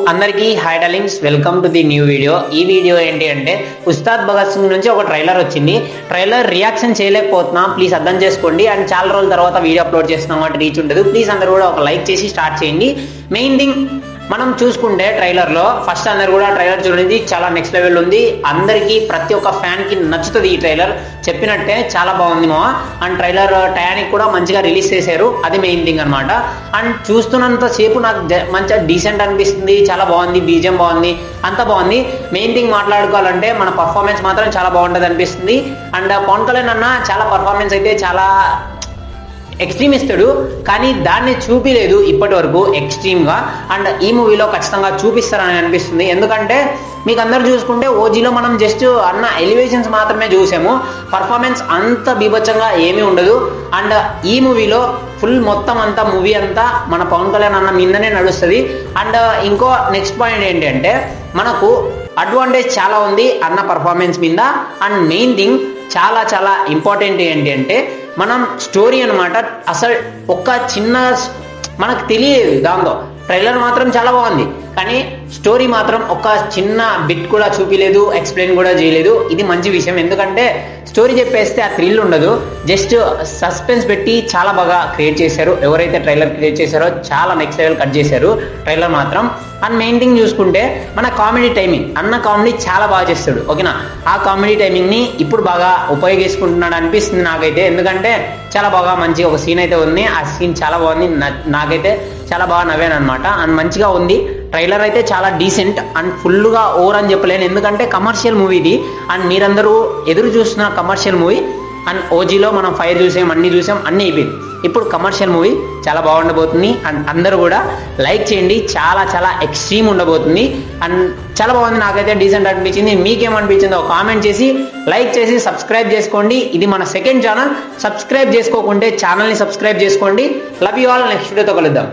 అందరికీ hi darlings, welcome to the new video. ఈ video ఏంటి అంటే ఉస్తాద్ భగత్ సింగ్ నుంచి ఒక ట్రైలర్ వచ్చింది. ట్రైలర్ రియాక్షన్ చేయలేకపోతున్నా, ప్లీజ్ అర్థం చేసుకోండి. అండ్ చాలా రోజుల తర్వాత వీడియో అప్లోడ్ చేస్తున్నాం కాబట్టి రీచ్ ఉండదు. ప్లీజ్ అందరూ కూడా ఒక లైక్ చేసి స్టార్ట్ చేయండి. మెయిన్ థింగ్ మనం చూసుకుంటే ట్రైలర్లో ఫస్ట్ అందరు కూడా ట్రైలర్ చూడండి, చాలా నెక్స్ట్ లెవెల్ ఉంది. అందరికీ ప్రతి ఒక్క ఫ్యాన్కి నచ్చుతుంది ఈ ట్రైలర్. చెప్పినట్టే చాలా బాగుంది మా. అండ్ ట్రైలర్ టయానికి కూడా మంచిగా రిలీజ్ చేశారు, అది మెయిన్ థింగ్ అనమాట. అండ్ చూస్తున్నంత సేపు నాకు మంచిగా డీసెంట్ అనిపిస్తుంది, చాలా బాగుంది, బీజిఎం బాగుంది, అంత బాగుంది. మెయిన్ థింగ్ మాట్లాడుకోవాలంటే మన పర్ఫార్మెన్స్ మాత్రం చాలా బాగుంటుంది అనిపిస్తుంది. అండ్ పవన్ కళ్యాణ్ అన్న చాలా పర్ఫార్మెన్స్ అయితే చాలా ఎక్స్ట్రీమ్ ఇస్తాడు, కానీ దాన్ని చూపిలేదు ఇప్పటి వరకు ఎక్స్ట్రీమ్గా. అండ్ ఈ మూవీలో ఖచ్చితంగా చూపిస్తారని అనిపిస్తుంది. ఎందుకంటే మీకు అందరు చూసుకుంటే ఓజీలో మనం జస్ట్ అన్న ఎలివేషన్స్ మాత్రమే చూసాము, పర్ఫార్మెన్స్ అంత బీభత్సంగా ఏమీ ఉండదు. అండ్ ఈ మూవీలో ఫుల్ మొత్తం అంతా మూవీ అంతా మన పవన్ కళ్యాణ్ అన్న మీదనే నడుస్తుంది. అండ్ ఇంకో నెక్స్ట్ పాయింట్ ఏంటంటే మనకు అడ్వాంటేజ్ చాలా ఉంది అన్న పర్ఫార్మెన్స్ మీద. అండ్ మెయిన్ థింగ్ చాలా చాలా ఇంపార్టెంట్ ఏంటి అంటే మనం స్టోరీ అనమాట. అసలు ఒక్క చిన్న మనకు తెలియదు, దాంతో ట్రైలర్ మాత్రం చాలా బాగుంది, కానీ స్టోరీ మాత్రం ఒక చిన్న బిట్ కూడా చూపిలేదు, ఎక్స్ప్లెయిన్ కూడా చేయలేదు. ఇది మంచి విషయం, ఎందుకంటే స్టోరీ చెప్పేస్తే ఆ థ్రిల్ ఉండదు. జస్ట్ సస్పెన్స్ పెట్టి చాలా బాగా క్రియేట్ చేశారు. ఎవరైతే ట్రైలర్ క్రియేట్ చేశారో చాలా నెక్స్ట్ లెవెల్ కట్ చేశారు ట్రైలర్ మాత్రం. అండ్ మెయిన్ థింగ్ చూసుకుంటే మన కామెడీ టైమింగ్, అన్న కామెడీ చాలా బాగా చేస్తాడు, ఓకేనా. ఆ కామెడీ టైమింగ్ని ఇప్పుడు బాగా ఉపయోగించుకుంటున్నాడు అనిపిస్తుంది నాకైతే. ఎందుకంటే చాలా బాగా మంచి ఒక సీన్ అయితే ఉంది, ఆ సీన్ చాలా బాగుంది, నాకైతే చాలా బాగా నవ్వాను అనమాట. అండ్ మంచిగా ఉంది ట్రైలర్ అయితే, చాలా డీసెంట్. అండ్ ఫుల్గా ఓవర్ అని చెప్పలేను, ఎందుకంటే కమర్షియల్ మూవీ ఇది. అండ్ మీరందరూ ఎదురు చూస్తున్న కమర్షియల్ మూవీ. అండ్ ఓజీలో మనం ఫైర్ చూసాం, అన్నీ అయిపోయింది. ఇప్పుడు కమర్షియల్ మూవీ చాలా బాగుండబోతుంది. అండ్ అందరూ కూడా లైక్ చేయండి, చాలా చాలా ఎక్స్ట్రీమ్ ఉండబోతుంది. అండ్ చాలా బాగుంది, నాకైతే డీసెంట్ అనిపించింది. మీకేమనిపించిందో కామెంట్ చేసి లైక్ చేసి సబ్స్క్రైబ్ చేసుకోండి. ఇది మన సెకండ్ ఛానల్, సబ్స్క్రైబ్ చేసుకోకుంటే ఛానల్ని సబ్స్క్రైబ్ చేసుకోండి. లవ్ యూ ఆల్, నెక్స్ట్ వీడియోతో కలుద్దాం.